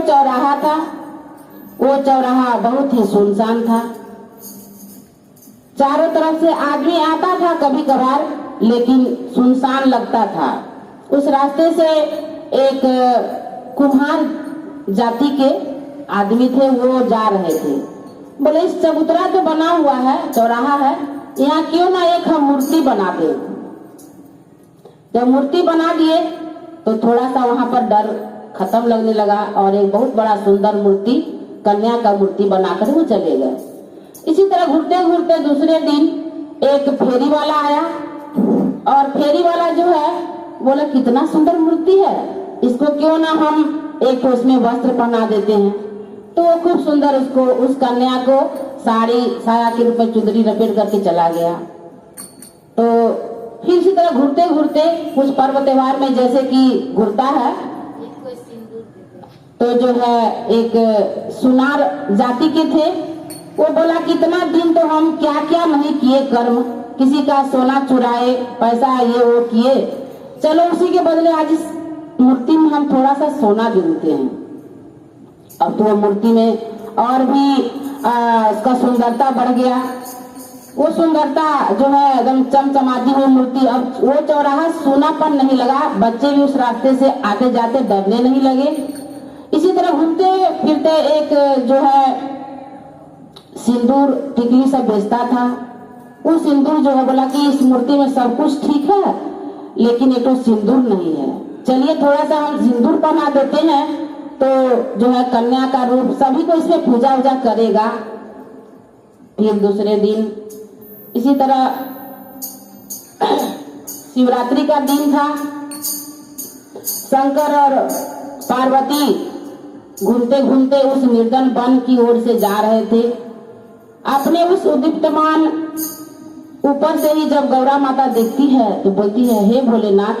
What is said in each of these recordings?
चौराहा था, वो चौराहा बहुत ही सुनसान था। चारों तरफ से आदमी आता था कभी कभार, लेकिन सुनसान लगता था। उस रास्ते से एक कुम्हार जाति के आदमी थे, वो जा रहे थे। बोले इस चबूतरा तो बना हुआ है, चौराहा है, यहाँ क्यों ना एक हम मूर्ति बना दे। जब मूर्ति बना दिए तो थोड़ा सा वहां पर डर खत्म लगने लगा और एक बहुत बड़ा सुंदर मूर्ति, कन्या का मूर्ति बनाकर वो चले गए। इसी तरह घूरते घूरते दूसरे दिन एक फेरी वाला आया और फेरी वाला जो है बोला कितना सुंदर मूर्ति है, इसको क्यों ना हम एक उसमें वस्त्र पहना देते हैं। तो वो खूब सुंदर उसको, उस कन्या को साड़ी साया के रूप में चुंदरी लपेट करके चला गया। तो फिर इसी तरह घूरते घूरते कुछ पर्व त्योहार में जैसे कि घूरता है, तो जो है एक सुनार जाति के थे, वो बोला कितना दिन तो हम क्या क्या नहीं किए कर्म, किसी का सोना चुराए, पैसा ये वो किए, चलो उसी के बदले आज इस मूर्ति में हम थोड़ा सा सोना जोड़ते हैं। अब तो वो मूर्ति में और भी उसका सुंदरता बढ़ गया। वो सुंदरता जो है एकदम चमचमाती हुई मूर्ति। अब वो चौराहा सूनापन नहीं लगा, बच्चे भी उस रास्ते से आते जाते डरने नहीं लगे। इसी तरह घूमते फिरते एक जो है सिंदूर टिकली सब बेचता था। वो सिंदूर जो है बोला कि इस मूर्ति में सब कुछ ठीक है, लेकिन एक तो सिंदूर नहीं है, चलिए थोड़ा सा हम सिंदूर पहना देते हैं, तो जो है कन्या का रूप सभी को इसमें पूजा वूजा करेगा। फिर दूसरे दिन इसी तरह शिवरात्रि का दिन था। शंकर और पार्वती घूमते घूमते उस निर्जन वन की ओर से जा रहे थे। अपने उस उद्दीप्तमान ऊपर से ही जब गौरा माता देखती है तो बोलती है, हे भोलेनाथ,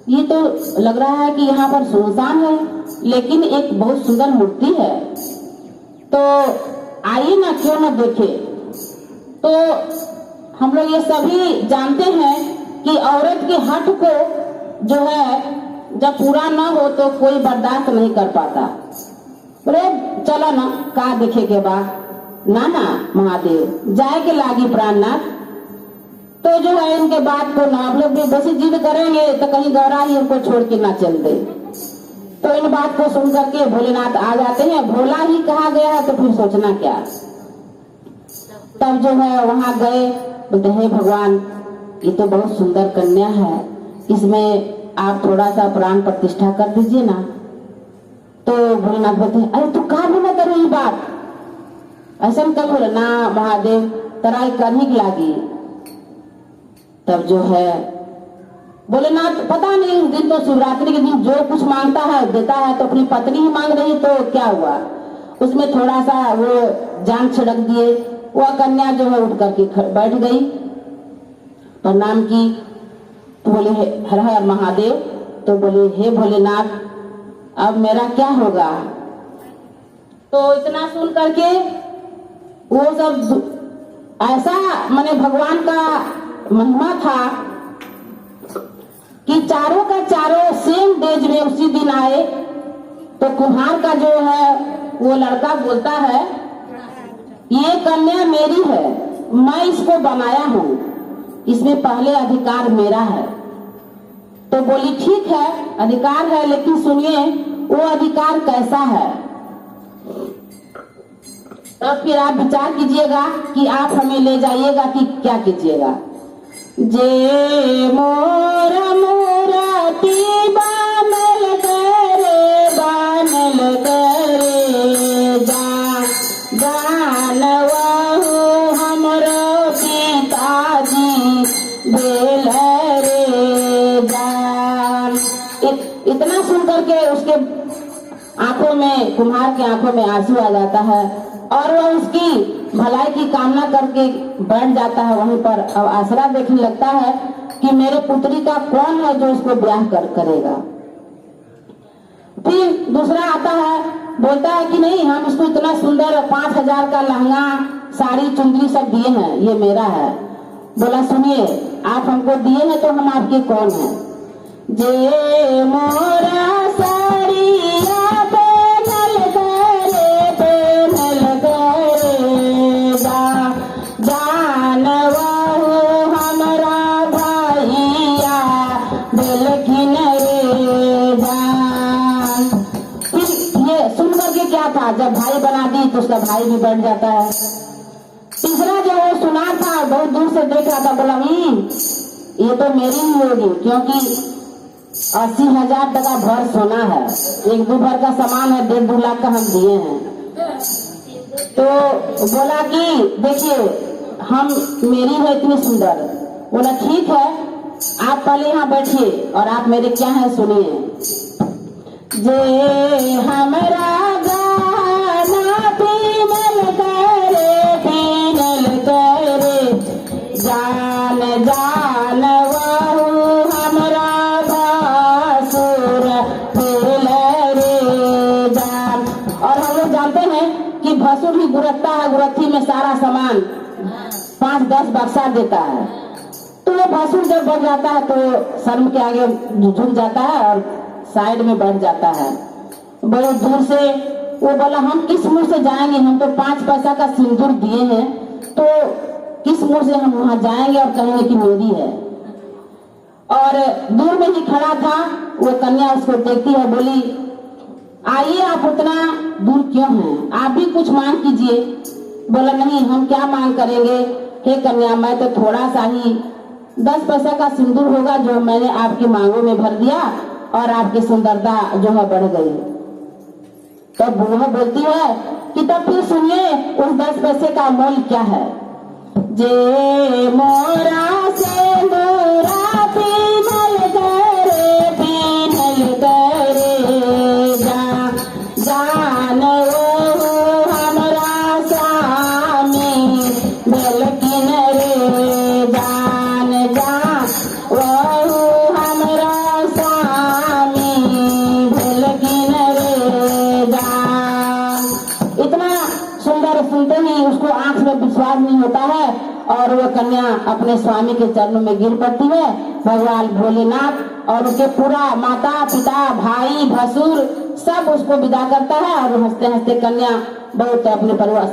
ये तो लग रहा है कि यहाँ पर सुनसान है, लेकिन एक बहुत सुंदर मूर्ति है, तो आइए ना क्यों ना देखे। तो हम लोग ये सभी जानते हैं कि औरत के हठ को जो है जब पूरा न हो तो कोई बर्दाश्त नहीं कर पाता। बोले चलो ना का देखे के बाद ना ना महादेव जाए के लागी प्राणनाथ। तो जो है इनके बात को ना आप लोग भी बस जिद करेंगे तो कहीं गौरा ही उनको छोड़ के ना चल दे। तो इन बात को सुन करके भोलेनाथ आ जाते हैं। भोला ही कहा गया है तो फिर सोचना क्या। तब जो है वहां गए, बोलते हे भगवान, ये तो बहुत सुंदर कन्या है, इसमें आप थोड़ा सा प्राण प्रतिष्ठा कर दीजिए ना। तो भोलेनाथ बोलते हैं, अरे तू कहा भी ना करो ये बात, ऐसा कब बोले ना महादेव तराई करने की लागी। तब जो है भोलेनाथ पता नहीं, उस दिन तो शिवरात्रि के दिन जो कुछ मांगता है देता है, तो अपनी पत्नी ही मांग रही तो क्या हुआ, उसमें थोड़ा सा वो जान छिड़क दिए। वह कन्या जो है उठ करके बैठ गई, प्रणाम की, तो बोले हर हर महादेव। तो बोले हे भोलेनाथ, अब मेरा क्या होगा। तो इतना सुन करके वो सब ऐसा माने भगवान का महिमा था कि चारों का चारों सेम डेज में उसी दिन आए। तो कुम्हार का जो है वो लड़का बोलता है, ये कन्या मेरी है, मैं इसको बनाया हूँ, इसमें पहले अधिकार मेरा है। तो बोली ठीक है अधिकार है, लेकिन सुनिए वो अधिकार कैसा है। तब फिर आप विचार कीजिएगा कि आप हमें ले जाइएगा कि क्या कीजिएगा। जे मोर मूरति बानल करे जानवहु हमरो पिताजी भेल रे जान। इतना सुन करके उसके आंखों में, कुम्हार के आंखों में आंसू आ जाता है और वह उसकी भलाई की कामना करके बैठ जाता है वहीं पर। अब आसरा देखने लगता है कि मेरे पुत्री का कौन है जो इसको ब्याह करेगा। फिर दूसरा आता है, बोलता है कि नहीं, हम इसको इतना सुंदर 5,000 का लहंगा साड़ी चुंदरी सब दिए हैं, ये मेरा है। बोला सुनिए, आप हमको दिए हैं तो हम आपके कौन हैं। जे मोरा साड़िया पहनावे क्या था, जब भाई बना दी तो उसका भाई भी बढ़ जाता है। तीसरा जो वो सुना था, बहुत दूर से देख रहा था, बोला ये तो मेरी ही होगी, क्योंकि 80,000 टका भर सोना है, 1-2 भर का सामान है, 1.5-2 लाख का हम दिए हैं। तो बोला कि देखिए हम मेरी है इतनी सुंदर। बोला ठीक है, आप पहले यहाँ बैठिए और आप मेरे क्या है सुनिए। जे हमारा गाना पीनल करे जान जान वहु हमरा भासुर फूल रे जान। और हम लोग जानते हैं कि भसुर ही गुरत्ता है, गुरत्थी में सारा सामान 5-10 बक्सा देता है। तो वो भसुर जब बढ़ जाता है तो शर्म के आगे झुक जाता है और साइड में बैठ जाता है। बड़े दूर से वो बोला हम किस मुंह से जाएंगे, हम तो 5 पैसा का सिंदूर दिए हैं, तो किस मुंह से हम वहां जाएंगे और कहेंगे कि मेरी है। और दूर में ही खड़ा था वो कन्या, उसको देखती है, बोली आइए आप उतना दूर क्यों हैं, आप भी कुछ मांग कीजिए। बोला नहीं, हम क्या मांग करेंगे, हे कन्या मैं तो थोड़ा सा ही 10 पैसा का सिंदूर होगा जो मैंने आपकी मांगों में भर दिया और आपकी सुंदरता जो है बढ़ गई। तब वह बोलती है कि तब फिर सुनिए उस 10 पैसे का मोल क्या है। जे मोरा सिंदूरा पीनल करे जान वो हमरा स्वामी बेलकिन रे जान वो हमरा स्वामी बेलकिन रे जान। इतना सुंदर सुनते ही उसको आंख में विश्वास नहीं होता है और वो कन्या अपने स्वामी के चरणों में गिर पड़ती है। भगवान भोलेनाथ और उसके पूरा माता पिता भाई भसुर सब उसको विदा करता है और हंसते हंसते कन्या बहुत अपने परिवार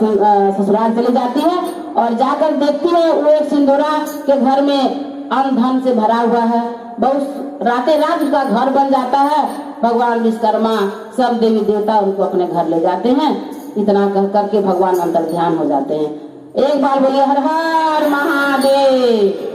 ससुराल चली जाती है और जाकर देखती है वो एक सिंदूरा के घर में अन्न धन से भरा हुआ है। बहुत रातें रात उसका घर बन जाता है। भगवान विश्वकर्मा सब देवी देवता उनको अपने घर ले जाते हैं। इतना कह करके भगवान अंतर ध्यान हो जाते हैं। एक बार बोलिए हर हर महादेव।